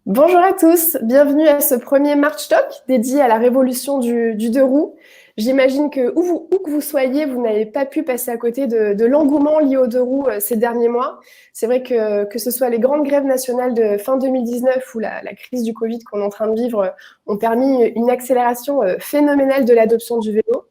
Bonjour à tous, bienvenue à ce premier March Talk dédié à la révolution du deux roues. J'imagine que où que vous soyez, vous n'avez pas pu passer à côté de l'engouement lié aux deux roues ces derniers mois. C'est vrai que ce soit les grandes grèves nationales de fin 2019 ou la crise du Covid qu'on est en train de vivre ont permis une accélération phénoménale de l'adoption du vélo.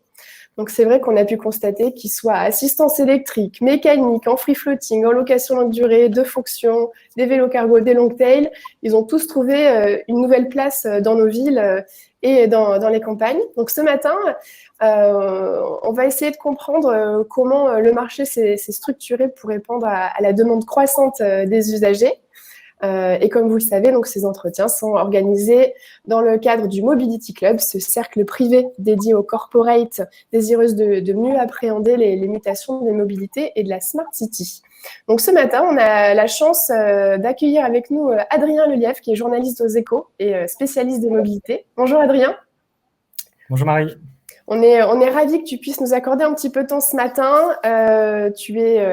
Donc c'est vrai qu'on a pu constater qu'ils soient assistance électrique, mécanique, en free floating, en location longue durée, de fonction, des vélos cargo, des long tail, ils ont tous trouvé une nouvelle place dans nos villes et dans les campagnes. Donc ce matin, on va essayer de comprendre comment le marché s'est structuré pour répondre à la demande croissante des usagers. Et comme vous le savez, donc, ces entretiens sont organisés dans le cadre du Mobility Club, ce cercle privé dédié aux corporates désireuses de mieux appréhender les mutations des mobilités et de la Smart City. Donc ce matin, on a la chance d'accueillir avec nous Adrien Lelièvre, qui est journaliste aux Échos et spécialiste des mobilités. Bonjour Adrien. Bonjour Marie. On est ravis que tu puisses nous accorder un petit peu de temps ce matin. Tu es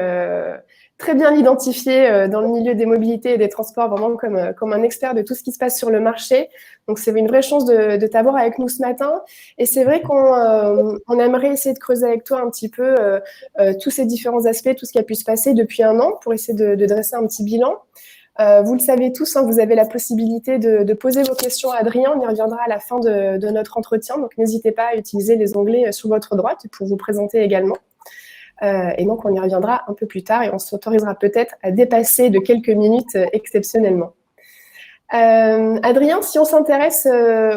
très bien identifié dans le milieu des mobilités et des transports, vraiment comme un expert de tout ce qui se passe sur le marché. Donc, c'est une vraie chance de t'avoir avec nous ce matin. Et c'est vrai qu'on aimerait essayer de creuser avec toi un petit peu tous ces différents aspects, tout ce qui a pu se passer depuis un an pour essayer de dresser un petit bilan. Vous le savez tous, hein, vous avez la possibilité de poser vos questions à Adrien. On y reviendra à la fin de notre entretien. Donc, n'hésitez pas à utiliser les onglets sur votre droite pour vous présenter également. Et donc, on y reviendra un peu plus tard et on s'autorisera peut-être à dépasser de quelques minutes exceptionnellement. Adrien, si on s'intéresse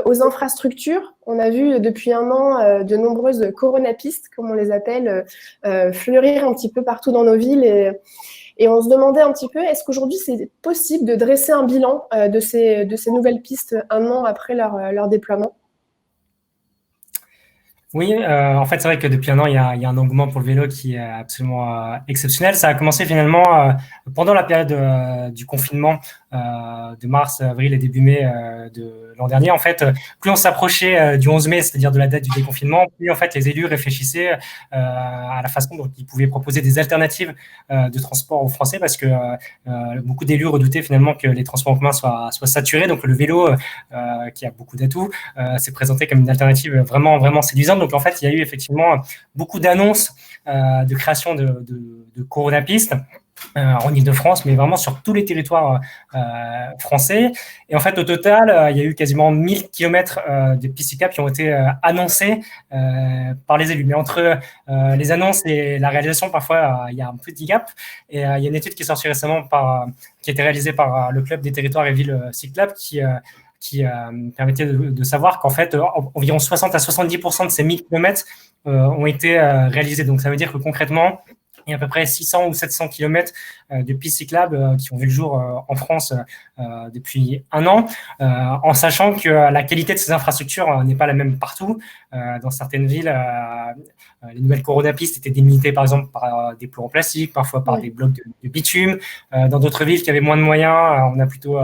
aux infrastructures, on a vu depuis un an de nombreuses coronapistes, comme on les appelle, fleurir un petit peu partout dans nos villes et on se demandait un petit peu, est-ce qu'aujourd'hui c'est possible de dresser un bilan de ces nouvelles pistes un an après leur déploiement? Oui, en fait, c'est vrai que depuis un an, il y a un engouement pour le vélo qui est absolument exceptionnel. Ça a commencé finalement pendant la période du confinement de mars, avril et début mai de l'an dernier. En fait, plus on s'approchait du 11 mai, c'est-à-dire de la date du déconfinement, plus en fait les élus réfléchissaient à la façon dont ils pouvaient proposer des alternatives de transport aux Français, parce que beaucoup d'élus redoutaient finalement que les transports en commun soient saturés. Donc le vélo, qui a beaucoup d'atouts, s'est présenté comme une alternative vraiment, vraiment séduisante. Donc en fait, il y a eu effectivement beaucoup d'annonces de création de coronapistes en Ile-de-France, mais vraiment sur tous les territoires français. Et en fait, au total, il y a eu quasiment 1000 km de pistes cyclables qui ont été annoncés par les élus. Mais entre les annonces et la réalisation, parfois, il y a un petit gap. Et il y a une étude qui est sortie récemment qui a été réalisée par le Club des territoires et villes cyclables qui permettait de savoir qu'en fait, environ 60 à 70% de ces 1000 km ont été réalisés. Donc, ça veut dire que concrètement, il y a à peu près 600 ou 700 km de pistes cyclables qui ont vu le jour en France depuis un an, en sachant que la qualité de ces infrastructures n'est pas la même partout. Dans certaines villes, les nouvelles coronapistes étaient délimitées par exemple par des plots en plastique, parfois par des blocs de bitume. Dans d'autres villes qui avaient moins de moyens, on a plutôt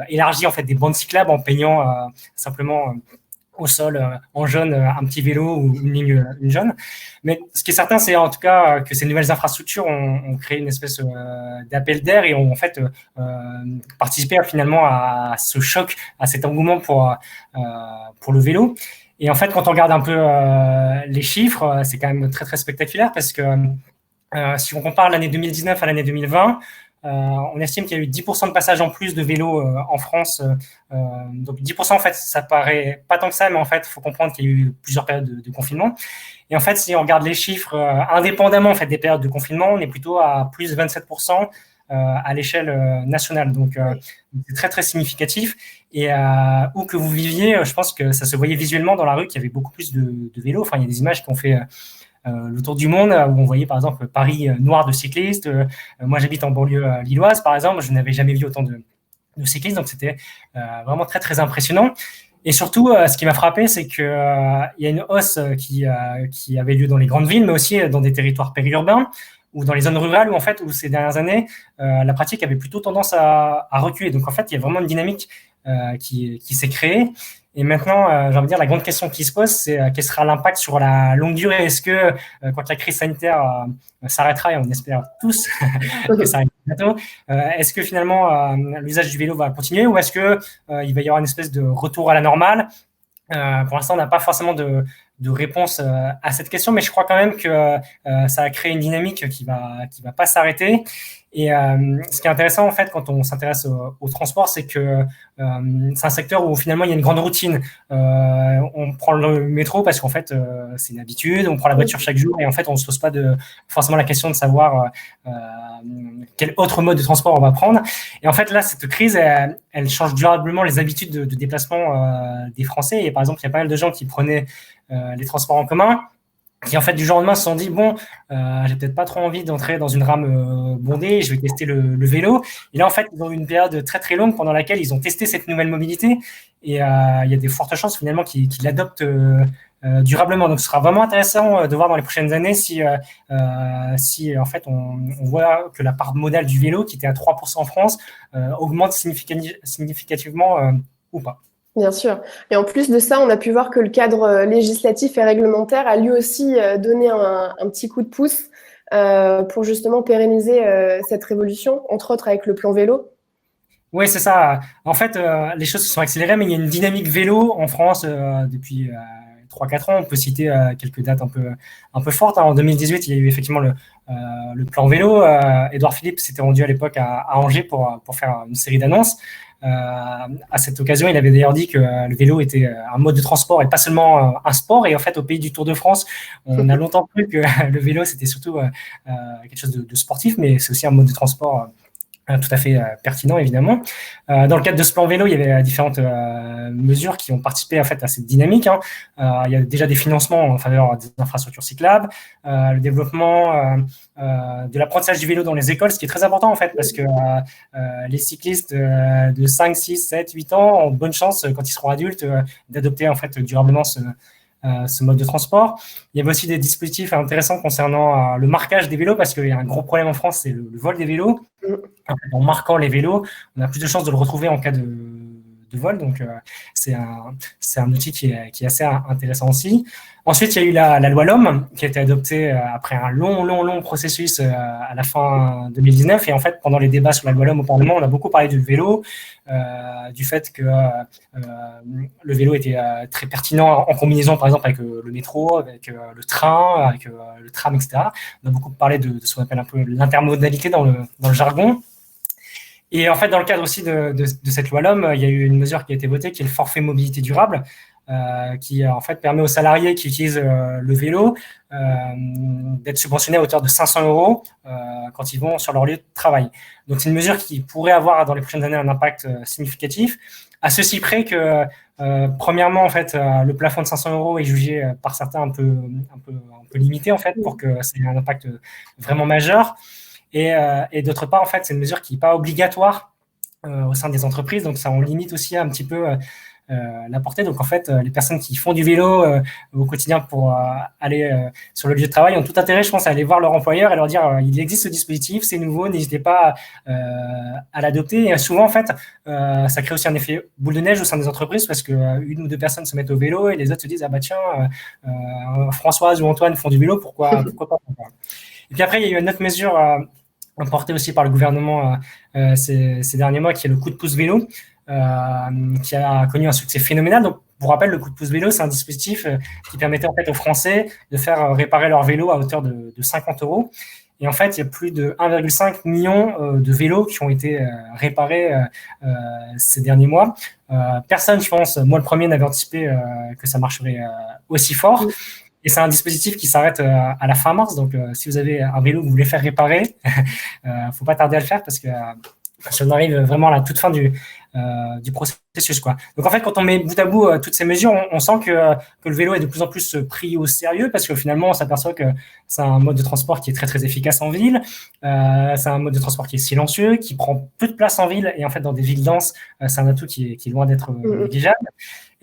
élargi en fait des bandes cyclables en peignant simplement au sol en jaune un petit vélo ou une ligne jaune. Mais ce qui est certain, c'est en tout cas que ces nouvelles infrastructures ont créé une espèce d'appel d'air et ont en fait participé finalement à ce choc, à cet engouement pour le vélo. Et en fait, quand on regarde un peu les chiffres, c'est quand même très très spectaculaire, parce que si on compare l'année 2019 à l'année 2020, on estime qu'il y a eu 10% de passages en plus de vélos en France. Donc 10%, en fait, ça paraît pas tant que ça, mais en fait, il faut comprendre qu'il y a eu plusieurs périodes de confinement. Et en fait, si on regarde les chiffres indépendamment en fait, des périodes de confinement, on est plutôt à plus 27% à l'échelle nationale. Donc, c'est très, très significatif. Et où que vous viviez, je pense que ça se voyait visuellement dans la rue qu'il y avait beaucoup plus de vélos. Enfin, il y a des images qui ont fait le tour du monde, où on voyait par exemple Paris noir de cyclistes. Moi, j'habite en banlieue lilloise, par exemple. Je n'avais jamais vu autant de cyclistes, donc c'était vraiment très, très impressionnant. Et surtout, ce qui m'a frappé, c'est qu'il y a une hausse qui avait lieu dans les grandes villes, mais aussi dans des territoires périurbains ou dans les zones rurales où ces dernières années, la pratique avait plutôt tendance à reculer. Donc en fait, il y a vraiment une dynamique qui s'est créée. Et maintenant, j'ai envie de dire, la grande question qui se pose, c'est quel sera l'impact sur la longue durée. Est-ce que quand la crise sanitaire s'arrêtera, et on espère tous que ça bientôt. Est-ce que finalement l'usage du vélo va continuer ou est-ce que il va y avoir une espèce de retour à la normale? Pour l'instant, on n'a pas forcément de réponse à cette question, mais je crois quand même que ça a créé une dynamique qui va pas s'arrêter. Et ce qui est intéressant en fait quand on s'intéresse au transport, c'est que c'est un secteur où finalement il y a une grande routine. On prend le métro parce qu'en fait c'est une habitude, on prend la voiture chaque jour et en fait on se pose pas forcément la question de savoir quel autre mode de transport on va prendre. Et en fait là, cette crise, elle change durablement les habitudes de déplacement des Français. Et par exemple, il y a pas mal de gens qui prenaient les transports en commun, qui en fait du jour au lendemain se sont dit bon, j'ai peut-être pas trop envie d'entrer dans une rame bondée, je vais tester le vélo. Et là en fait ils ont eu une période très très longue pendant laquelle ils ont testé cette nouvelle mobilité et il y a des fortes chances finalement qu'ils l'adoptent durablement. Donc ce sera vraiment intéressant de voir dans les prochaines années si en fait on voit que la part modale du vélo qui était à 3% en France augmente significativement ou pas. Bien sûr. Et en plus de ça, on a pu voir que le cadre législatif et réglementaire a lui aussi donné un petit coup de pouce pour justement pérenniser cette révolution, entre autres avec le plan vélo. Oui, c'est ça. En fait, les choses se sont accélérées, mais il y a une dynamique vélo en France depuis 3-4 ans. On peut citer quelques dates un peu fortes. En 2018, il y a eu effectivement le plan vélo. Édouard Philippe s'était rendu à l'époque à Angers pour faire une série d'annonces. À cette occasion, il avait d'ailleurs dit que le vélo était un mode de transport et pas seulement un sport. Et en fait, au pays du Tour de France, on a longtemps cru que le vélo, c'était surtout quelque chose de sportif, mais c'est aussi un mode de transport tout à fait pertinent, évidemment. Dans le cadre de ce plan vélo, il y avait différentes mesures qui ont participé en fait à cette dynamique. Il y a déjà des financements en faveur des infrastructures cyclables, le développement de l'apprentissage du vélo dans les écoles, ce qui est très important en fait, parce que les cyclistes de 5, 6, 7, 8 ans ont de bonnes chances, quand ils seront adultes, d'adopter en fait durablement ce mode de transport. Il y avait aussi des dispositifs intéressants concernant le marquage des vélos, parce qu'il y a un gros problème en France, c'est le vol des vélos. En marquant les vélos, on a plus de chances de le retrouver en cas de vol. Donc, c'est un outil qui est assez intéressant aussi. Ensuite, il y a eu la loi LOM qui a été adoptée après un long processus à la fin 2019. Et en fait, pendant les débats sur la loi LOM au Parlement, on a beaucoup parlé du vélo, du fait que le vélo était très pertinent en combinaison, par exemple, avec le métro, avec le train, avec le tram, etc. On a beaucoup parlé de ce qu'on appelle un peu l'intermodalité dans le jargon. Et en fait, dans le cadre aussi de cette loi LOM, il y a eu une mesure qui a été votée, qui est le forfait mobilité durable, qui en fait permet aux salariés qui utilisent le vélo d'être subventionnés à hauteur de 500 € quand ils vont sur leur lieu de travail. Donc c'est une mesure qui pourrait avoir dans les prochaines années un impact significatif, à ceci près que premièrement en fait le plafond de 500 € est jugé par certains un peu limité en fait pour que ça ait un impact vraiment majeur. Et d'autre part, en fait, c'est une mesure qui n'est pas obligatoire au sein des entreprises, donc ça en limite aussi un petit peu la portée. Donc en fait, les personnes qui font du vélo au quotidien pour aller sur le lieu de travail ont tout intérêt, je pense, à aller voir leur employeur et leur dire il existe ce dispositif, c'est nouveau, n'hésitez pas à l'adopter. Et souvent, en fait, ça crée aussi un effet boule de neige au sein des entreprises parce que une ou deux personnes se mettent au vélo et les autres se disent ah bah tiens, Françoise ou Antoine font du vélo, pourquoi pas. Et puis après, il y a eu une autre mesure portée aussi par le gouvernement ces derniers mois, qui est le coup de pouce vélo, qui a connu un succès phénoménal. Donc, pour rappel, le coup de pouce vélo, c'est un dispositif qui permettait en fait aux Français de faire réparer leur vélo à hauteur de 50 €. Et en fait, il y a plus de 1,5 million de vélos qui ont été réparés ces derniers mois. Personne, je pense, moi le premier, n'avait anticipé que ça marcherait aussi fort. Et c'est un dispositif qui s'arrête à la fin mars. Donc, si vous avez un vélo que vous voulez faire réparer, faut pas tarder à le faire parce que si on arrive vraiment à la toute fin du processus, quoi. Donc, en fait, quand on met bout à bout toutes ces mesures, on sent que le vélo est de plus en plus pris au sérieux parce que finalement, on s'aperçoit que c'est un mode de transport qui est très, très efficace en ville. C'est un mode de transport qui est silencieux, qui prend peu de place en ville. Et en fait, dans des villes denses, c'est un atout qui est loin d'être négligeable.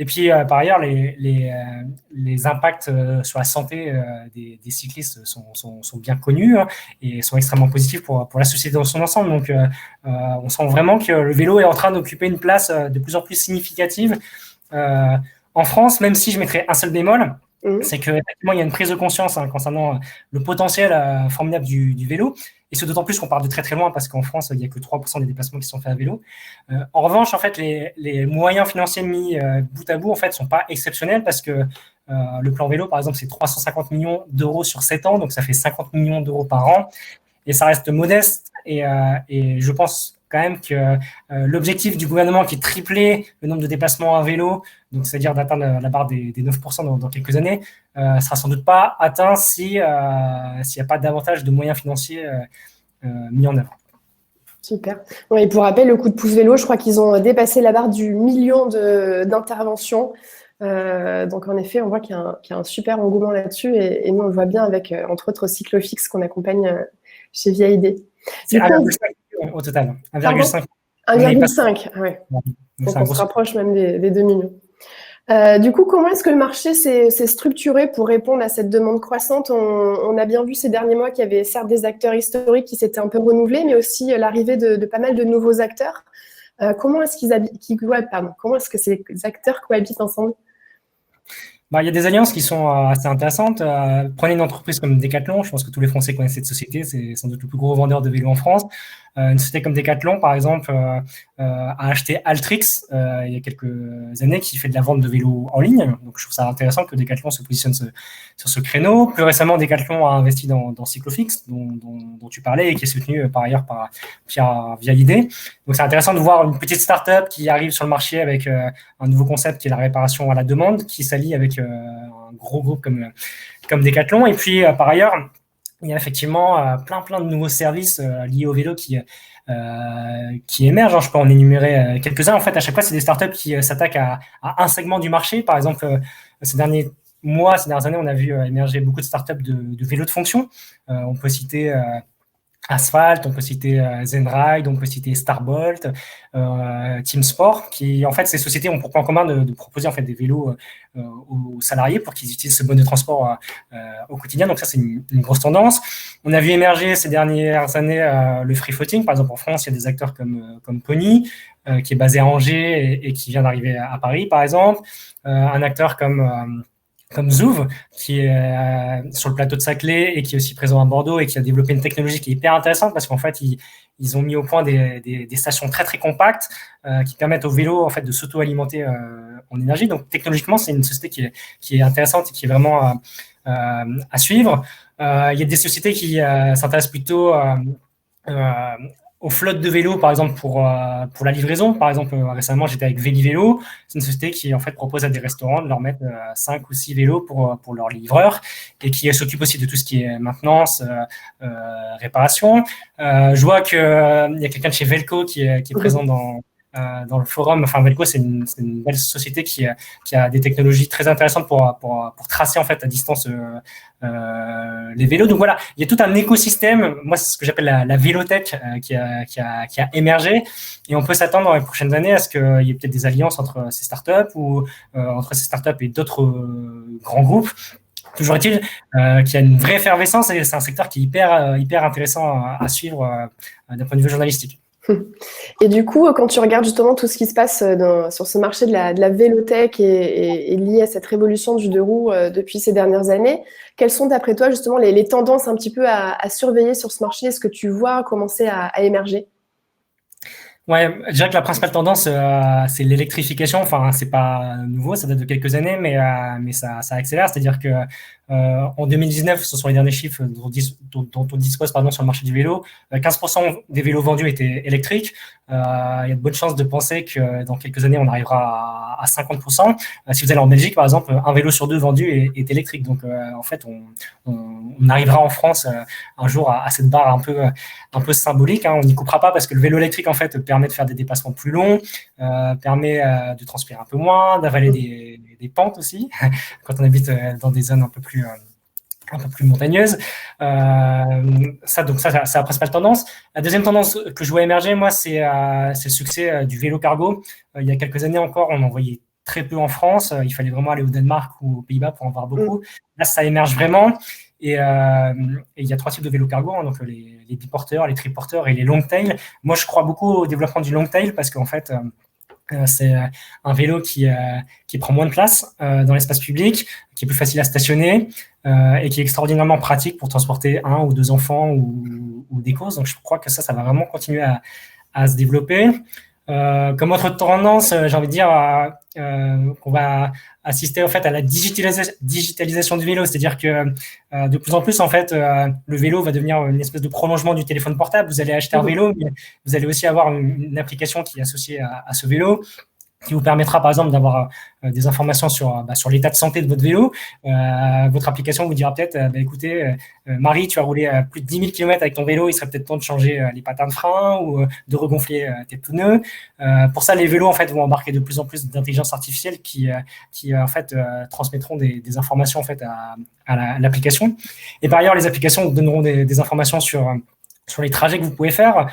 Et puis, par ailleurs, les impacts sur la santé des cyclistes sont bien connus et sont extrêmement positifs pour la société dans son ensemble. Donc, on sent vraiment que le vélo est en train d'occuper une place de plus en plus significative en France, même si je mettrais un seul bémol. c'est qu'effectivement, il y a une prise de conscience concernant le potentiel formidable du vélo. Et c'est d'autant plus qu'on part de très très loin parce qu'en France, il n'y a que 3% des déplacements qui sont faits à vélo. En revanche, en fait, les moyens financiers mis bout à bout, en fait, sont pas exceptionnels parce que le plan vélo, par exemple, c'est 350 millions d'euros sur 7 ans, donc ça fait 50 millions d'euros par an. Et ça reste modeste. Et je pense quand même que l'objectif du gouvernement qui est tripler le nombre de déplacements à vélo, donc c'est-à-dire d'atteindre la barre des 9% dans quelques années, sera sans doute pas atteint s'il n'y a pas davantage de moyens financiers mis en œuvre. Super. Ouais, et pour rappel, le coup de pouce vélo, je crois qu'ils ont dépassé la barre du million d'interventions. Donc en effet, on voit qu'il y a un super engouement là-dessus et nous on le voit bien avec entre autres Cyclofix qu'on accompagne chez VID. C'est 1,5 au total. 1,5. 1,5, ouais. Donc on se rapproche même des 2 millions. Du coup, comment est-ce que le marché s'est structuré pour répondre à cette demande croissante? On a bien vu ces derniers mois qu'il y avait certes des acteurs historiques qui s'étaient un peu renouvelés, mais aussi l'arrivée de pas mal de nouveaux acteurs. Comment est-ce comment est-ce que ces acteurs cohabitent ensemble? Il y a des alliances qui sont assez intéressantes. Prenez une entreprise comme Decathlon. Je pense que tous les Français connaissent cette société. C'est sans doute le plus gros vendeur de vélos en France. Une société comme Decathlon, par exemple, a acheté Altrix il y a quelques années, qui fait de la vente de vélos en ligne. Donc, je trouve ça intéressant que Decathlon se positionne sur ce créneau. Plus récemment, Decathlon a investi dans Cyclofix, dont tu parlais, et qui est soutenu par ailleurs via l'idée. Donc, c'est intéressant de voir une petite start-up qui arrive sur le marché avec un nouveau concept qui est la réparation à la demande, qui s'allie avec un gros groupe comme Decathlon. Et puis, par ailleurs, il y a effectivement plein de nouveaux services liés au vélo qui émergent. Je peux en énumérer quelques-uns. En fait, à chaque fois, c'est des startups qui s'attaquent à un segment du marché. Par exemple, ces dernières années, on a vu émerger beaucoup de startups de vélos de fonction. On peut citer Asphalt, on peut citer Zenride, on peut citer Starbolt, Team Sport, qui en fait ces sociétés ont pour point commun de proposer en fait des vélos aux salariés pour qu'ils utilisent ce mode de transport au quotidien. Donc ça c'est une grosse tendance. On a vu émerger ces dernières années le free floating. Par exemple en France, il y a des acteurs comme Pony qui est basé à Angers et qui vient d'arriver à Paris par exemple. Un acteur comme Zouv, qui est sur le plateau de Saclay et qui est aussi présent à Bordeaux et qui a développé une technologie qui est hyper intéressante parce qu'en fait, ils ont mis au point des stations très, très compactes qui permettent aux vélos en fait, de s'auto-alimenter en énergie. Donc, technologiquement, c'est une société qui est intéressante et qui est vraiment à suivre. Il y a des sociétés qui s'intéressent plutôt aux flottes de vélos, par exemple, pour la livraison. Par exemple, récemment, j'étais avec Vélivélo. C'est une société qui, en fait, propose à des restaurants de leur mettre 5 ou 6 vélos pour leurs livreurs et qui s'occupe aussi de tout ce qui est maintenance, réparation. Je vois qu'il y a quelqu'un de chez Velco qui est présent dans le forum. Enfin, Velco, c'est une belle société qui a des technologies très intéressantes pour tracer, en fait, à distance les vélos. Donc voilà, il y a tout un écosystème. Moi, c'est ce que j'appelle la vélotech qui a émergé. Et on peut s'attendre dans les prochaines années à ce qu'il y ait peut-être des alliances entre ces startups ou entre ces startups et d'autres grands groupes. Toujours est-il qu'il y a une vraie effervescence et c'est un secteur qui est hyper intéressant à suivre d'un point de vue journalistique. Et du coup, quand tu regardes justement tout ce qui se passe sur ce marché de la vélotech et lié à cette révolution du deux roues depuis ces dernières années, quelles sont d'après toi justement les tendances un petit peu à surveiller sur ce marché? Est-ce que tu vois commencer à émerger? Ouais, je dirais que la principale tendance, c'est l'électrification. Enfin, c'est pas nouveau, ça date de quelques années, mais ça accélère. C'est-à-dire que en 2019, ce sont les derniers chiffres dont on dispose sur le marché du vélo. 15% des vélos vendus étaient électriques. Il y a de bonnes chances de penser que dans quelques années, on arrivera à 50%. Si vous allez en Belgique, par exemple, un vélo sur 2 vendu est électrique. Donc, en fait, on arrivera en France un jour à cette barre un peu symbolique. On n'y coupera pas parce que le vélo électrique, en fait, permet de faire des déplacements plus longs, permet de transpirer un peu moins, d'avaler des pentes aussi, quand on habite dans des zones un peu plus montagneuses. C'est la principale tendance. La deuxième tendance que je vois émerger, moi, c'est le succès du vélo cargo. Il y a quelques années encore, on en voyait très peu en France. Il fallait vraiment aller au Danemark ou aux Pays-Bas pour en voir beaucoup. Là, ça émerge vraiment. Et il y a 3 types de vélos cargo, donc les biporteurs, les triporteurs et les long tail. Moi, je crois beaucoup au développement du long tail parce qu'en fait, C'est un vélo qui prend moins de place dans l'espace public, qui est plus facile à stationner et qui est extraordinairement pratique pour transporter un ou deux enfants ou des causes. Donc, je crois que ça va vraiment continuer à se développer. Comme autre tendance, j'ai envie de dire qu'on va assister en fait à la digitalisation du vélo, c'est-à-dire que de plus en plus en fait le vélo va devenir une espèce de prolongement du téléphone portable. Vous allez acheter un vélo, mais vous allez aussi avoir une application qui est associée à ce vélo, qui vous permettra par exemple d'avoir des informations sur l'état de santé de votre vélo. Votre application vous dira peut-être, écoutez, Marie, tu as roulé plus de 10 000 km avec ton vélo, il serait peut-être temps de changer les patins de frein ou de regonfler tes pneus. Pour ça, les vélos en fait vont embarquer de plus en plus d'intelligence artificielle qui en fait transmettront des informations en fait à l'application. Et par ailleurs, les applications vous donneront des informations sur les trajets que vous pouvez faire.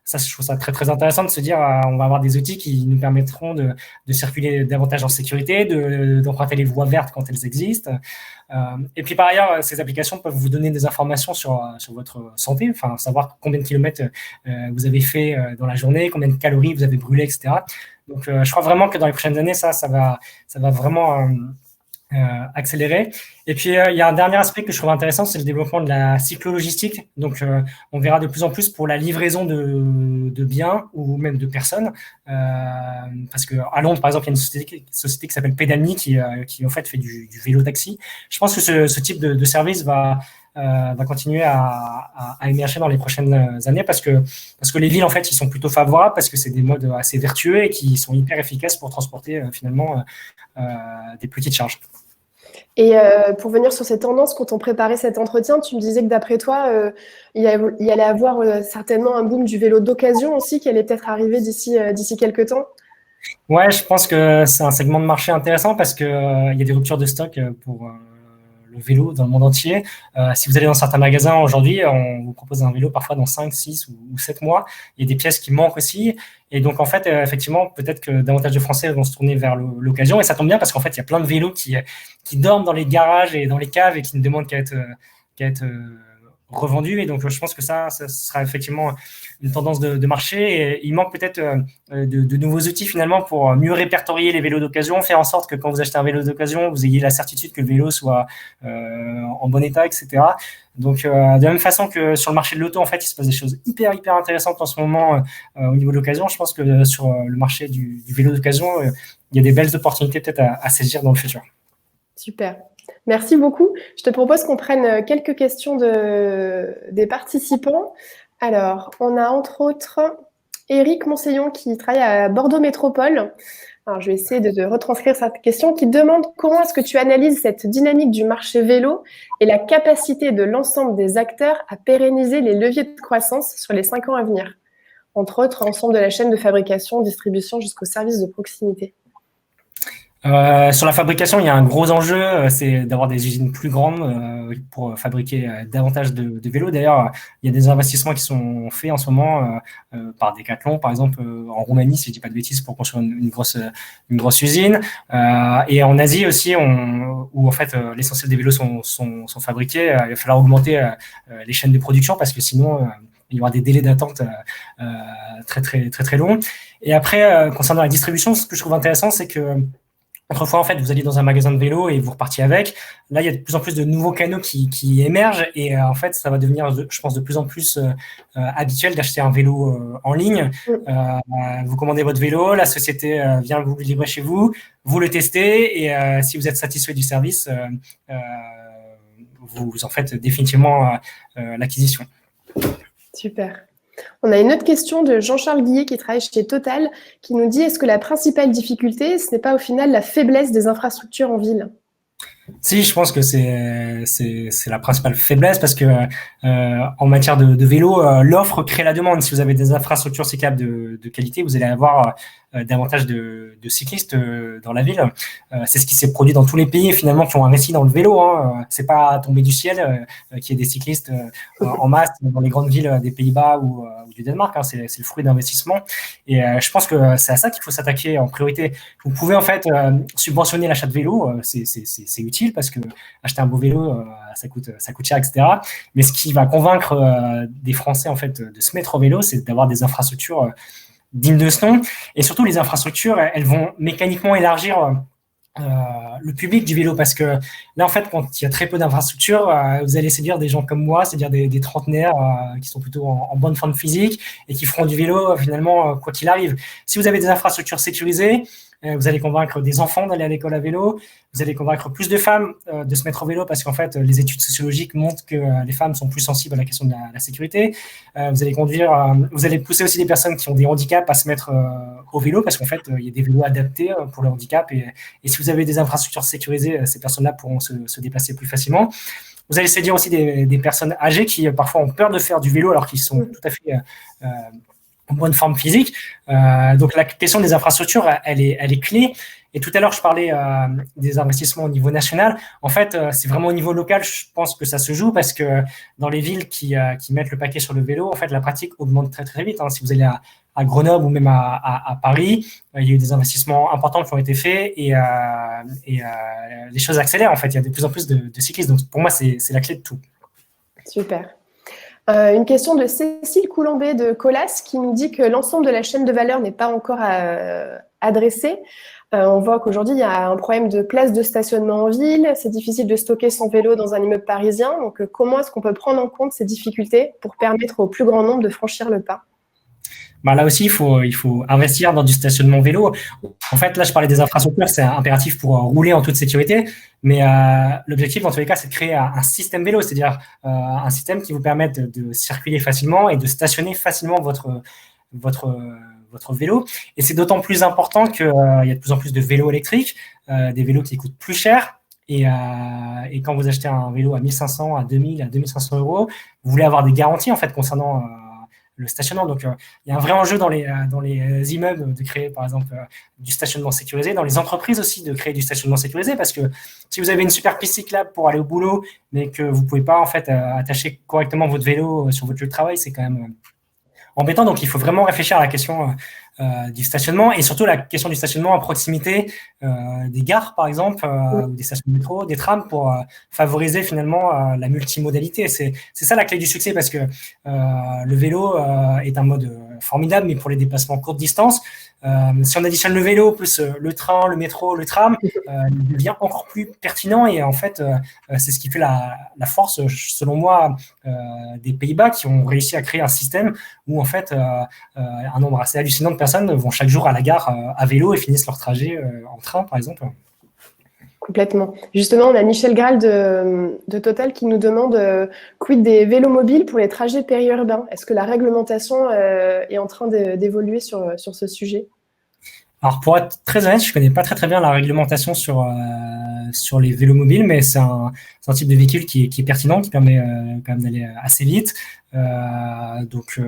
Ça, je trouve ça très, très intéressant de se dire on va avoir des outils qui nous permettront de circuler davantage en sécurité, d'emprunter les voies vertes quand elles existent. Et puis, par ailleurs, ces applications peuvent vous donner des informations sur votre santé, enfin, savoir combien de kilomètres vous avez fait dans la journée, combien de calories vous avez brûlé, etc. Donc, je crois vraiment que dans les prochaines années, ça va vraiment accélérer. Et puis, il y a un dernier aspect que je trouve intéressant, c'est le développement de la cyclo-logistique. Donc, on verra de plus en plus pour la livraison de biens ou même de personnes. Parce qu'à Londres, par exemple, il y a une société qui s'appelle Pedalme qui en fait du vélo-taxi. Je pense que ce type de service va continuer à émerger dans les prochaines années parce que les villes, en fait, ils sont plutôt favorables parce que c'est des modes assez vertueux et qui sont hyper efficaces pour transporter finalement des petites charges. Et pour venir sur ces tendances, quand on préparait cet entretien, tu me disais que d'après toi, il y allait avoir certainement un boom du vélo d'occasion aussi qui allait peut-être arriver d'ici quelques temps. Ouais, je pense que c'est un segment de marché intéressant parce que il y a des ruptures de stock pour le vélo dans le monde entier. Si vous allez dans certains magasins aujourd'hui, on vous propose un vélo parfois dans 5, 6 ou 7 mois. Il y a des pièces qui manquent aussi. Et donc, en fait, effectivement, peut-être que davantage de Français vont se tourner vers l'occasion. Et ça tombe bien parce qu'en fait, il y a plein de vélos qui dorment dans les garages et dans les caves et qui ne demandent qu'à être revendus. Et donc, je pense que ça sera effectivement une tendance de marché. Et il manque peut-être de nouveaux outils finalement pour mieux répertorier les vélos d'occasion, faire en sorte que quand vous achetez un vélo d'occasion, vous ayez la certitude que le vélo soit en bon état, etc. Donc, de la même façon que sur le marché de l'auto, en fait, il se passe des choses hyper intéressantes en ce moment au niveau de l'occasion. Je pense que sur le marché du vélo d'occasion, il y a des belles opportunités peut-être à saisir dans le futur. Super. Merci beaucoup. Je te propose qu'on prenne quelques questions des participants. Alors, on a entre autres Éric Monseillon qui travaille à Bordeaux Métropole. Alors, je vais essayer de retranscrire cette question qui demande comment est-ce que tu analyses cette dynamique du marché vélo et la capacité de l'ensemble des acteurs à pérenniser les leviers de croissance sur les 5 ans à venir, entre autres l'ensemble de la chaîne de fabrication, distribution jusqu'au service de proximité. Sur la fabrication, il y a un gros enjeu, c'est d'avoir des usines plus grandes pour fabriquer davantage de vélos. D'ailleurs, il y a des investissements qui sont faits en ce moment par Decathlon, par exemple en Roumanie, si je dis pas de bêtises, pour construire une grosse usine. Et en Asie aussi, où en fait l'essentiel des vélos sont fabriqués, il va falloir augmenter les chaînes de production parce que sinon il y aura des délais d'attente très longs. Et après, concernant la distribution, ce que je trouve intéressant, c'est que autrefois, en fait, vous alliez dans un magasin de vélo et vous repartiez avec. Là, il y a de plus en plus de nouveaux canaux qui émergent et en fait, ça va devenir, je pense, de plus en plus habituel d'acheter un vélo en ligne. Vous commandez votre vélo, la société vient vous le livrer chez vous, vous le testez et si vous êtes satisfait du service, vous en faites définitivement l'acquisition. Super. On a une autre question de Jean-Charles Guillet qui travaille chez Total qui nous dit est-ce que la principale difficulté, ce n'est pas au final la faiblesse des infrastructures en ville ? Si, je pense que c'est la principale faiblesse parce que en matière de vélo, l'offre crée la demande. Si vous avez des infrastructures cyclables de qualité, vous allez avoir davantage de cyclistes dans la ville. C'est ce qui s'est produit dans tous les pays finalement qui ont investi dans le vélo. C'est pas tombé du ciel qu'il y ait des cyclistes en masse dans les grandes villes des Pays-Bas ou du Danemark. C'est le fruit d'investissement. Et je pense que c'est à ça qu'il faut s'attaquer en priorité. Vous pouvez en fait subventionner l'achat de vélo, c'est utile parce que acheter un beau vélo, ça coûte cher, etc. Mais ce qui va convaincre des Français en fait de se mettre au vélo, c'est d'avoir des infrastructures digne de ce nom. Et surtout, les infrastructures, elles vont mécaniquement élargir le public du vélo, parce que là, en fait, quand il y a très peu d'infrastructures, vous allez séduire des gens comme moi, c'est-à-dire des trentenaires qui sont plutôt en bonne forme physique et qui feront du vélo finalement quoi qu'il arrive. Si vous avez des infrastructures sécurisées, vous allez convaincre des enfants d'aller à l'école à vélo, vous allez convaincre plus de femmes de se mettre au vélo, parce qu'en fait, les études sociologiques montrent que les femmes sont plus sensibles à la question de la sécurité. Vous allez pousser aussi des personnes qui ont des handicaps à se mettre au vélo, parce qu'en fait, il y a des vélos adaptés pour le handicap, et si vous avez des infrastructures sécurisées, ces personnes-là pourront se déplacer plus facilement. Vous allez séduire aussi des personnes âgées qui parfois ont peur de faire du vélo alors qu'ils sont tout à fait en bonne forme physique. Donc la question des infrastructures, elle est clé. Et tout à l'heure, je parlais des investissements au niveau national. En fait, c'est vraiment au niveau local, je pense que ça se joue, parce que dans les villes qui mettent le paquet sur le vélo, en fait, la pratique augmente très, très vite. Si vous allez à Grenoble ou même à Paris, il y a eu des investissements importants qui ont été faits, et les choses accélèrent. En fait, il y a de plus en plus de cyclistes. Donc, pour moi, c'est la clé de tout. Super. Une question de Cécile Coulambé de Colas qui nous dit que l'ensemble de la chaîne de valeur n'est pas encore adressée. On voit qu'aujourd'hui, il y a un problème de place de stationnement en ville. C'est difficile de stocker son vélo dans un immeuble parisien. Donc, comment est-ce qu'on peut prendre en compte ces difficultés pour permettre au plus grand nombre de franchir le pas ? Là aussi, il faut investir dans du stationnement vélo. En fait, là, je parlais des infrastructures, c'est impératif pour rouler en toute sécurité. Mais l'objectif, dans tous les cas, c'est de créer un système vélo, c'est-à-dire un système qui vous permette de circuler facilement et de stationner facilement votre vélo. Et c'est d'autant plus important qu'il y a de plus en plus de vélos électriques, des vélos qui coûtent plus cher. Et quand vous achetez un vélo à 1500, à 2000, à 2500 euros, vous voulez avoir des garanties en fait concernant le stationnement. Donc, il y a un vrai enjeu dans les immeubles de créer, par exemple, du stationnement sécurisé, dans les entreprises aussi de créer du stationnement sécurisé, parce que si vous avez une super piste cyclable pour aller au boulot, mais que vous ne pouvez pas en fait attacher correctement votre vélo sur votre lieu de travail, c'est quand même embêtant. Donc, il faut vraiment réfléchir à la question du stationnement, et surtout la question du stationnement à proximité des gares, par exemple, ou des stations de métro, des trams, pour favoriser finalement la multimodalité. C'est ça la clé du succès, parce que le vélo est un mode formidable, mais pour les déplacements courte distance, si on additionne le vélo plus le train, le métro, le tram, il devient encore plus pertinent. Et en fait, c'est ce qui fait la force, selon moi, des Pays-Bas, qui ont réussi à créer un système où en fait un nombre assez hallucinant de personnes vont chaque jour à la gare à vélo et finissent leur trajet en train, par exemple. Complètement. Justement, on a Michel Graal de Total qui nous demande quid des vélos mobiles pour les trajets périurbains. Est-ce que la réglementation est en train d'évoluer sur ce sujet ? Alors, pour être très honnête, je ne connais pas très bien la réglementation sur les vélos mobiles, mais c'est un type de véhicule qui est pertinent, qui permet quand même d'aller assez vite. Donc,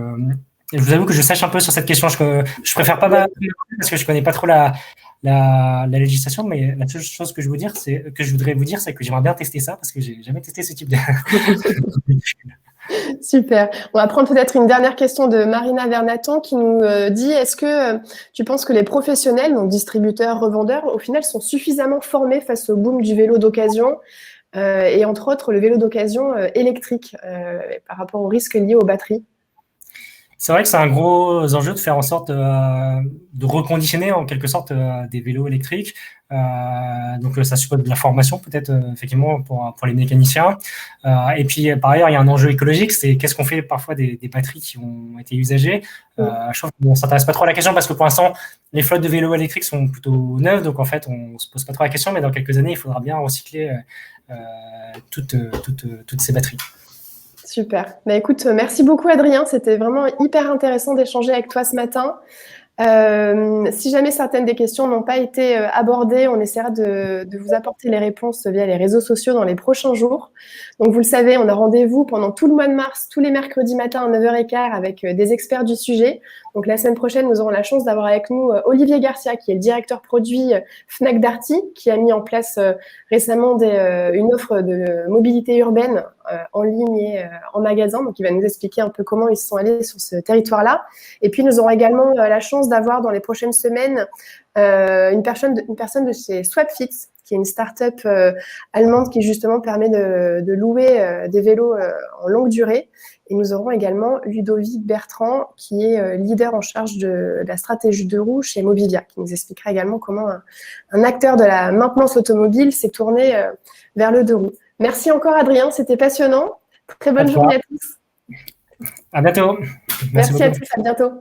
je vous avoue que je sèche un peu sur cette question. Je préfère pas parce que je ne connais pas trop la législation, mais la seule chose que je voudrais vous dire, c'est que j'aimerais bien tester ça, parce que j'ai jamais testé ce type de véhicule. Super. On va prendre peut-être une dernière question de Marina Vernatan qui nous dit, est-ce que tu penses que les professionnels, donc distributeurs, revendeurs, au final sont suffisamment formés face au boom du vélo d'occasion et entre autres le vélo d'occasion électrique par rapport aux risques liés aux batteries ? C'est vrai que c'est un gros enjeu de faire en sorte de reconditionner en quelque sorte des vélos électriques. Donc ça suppose de la formation peut-être effectivement pour les mécaniciens. Et puis par ailleurs, il y a un enjeu écologique, c'est qu'est-ce qu'on fait parfois des batteries qui ont été usagées. Je trouve qu'on ne s'intéresse pas trop à la question, parce que pour l'instant, les flottes de vélos électriques sont plutôt neuves, donc en fait, on ne se pose pas trop la question, mais dans quelques années, il faudra bien recycler toutes ces batteries. Super. Écoute, merci beaucoup Adrien, c'était vraiment hyper intéressant d'échanger avec toi ce matin. Si jamais certaines des questions n'ont pas été abordées, on essaiera de vous apporter les réponses via les réseaux sociaux dans les prochains jours. Donc vous le savez, on a rendez-vous pendant tout le mois de mars, tous les mercredis matins à 9h15 avec des experts du sujet. Donc la semaine prochaine, nous aurons la chance d'avoir avec nous Olivier Garcia, qui est le directeur produit Fnac Darty, qui a mis en place récemment une offre de mobilité urbaine en ligne et en magasin. Donc il va nous expliquer un peu comment ils se sont allés sur ce territoire-là. Et puis nous aurons également la chance d'avoir dans les prochaines semaines une personne de chez Swapfit qui est une start-up allemande qui justement permet de louer des vélos en longue durée. Et nous aurons également Ludovic Bertrand, qui est leader en charge de la stratégie de roue chez Mobilia, qui nous expliquera également comment un acteur de la maintenance automobile s'est tourné vers le deux roues. Merci encore, Adrien, c'était passionnant. Très bonne journée à tous. À bientôt. Merci à tous, à bientôt.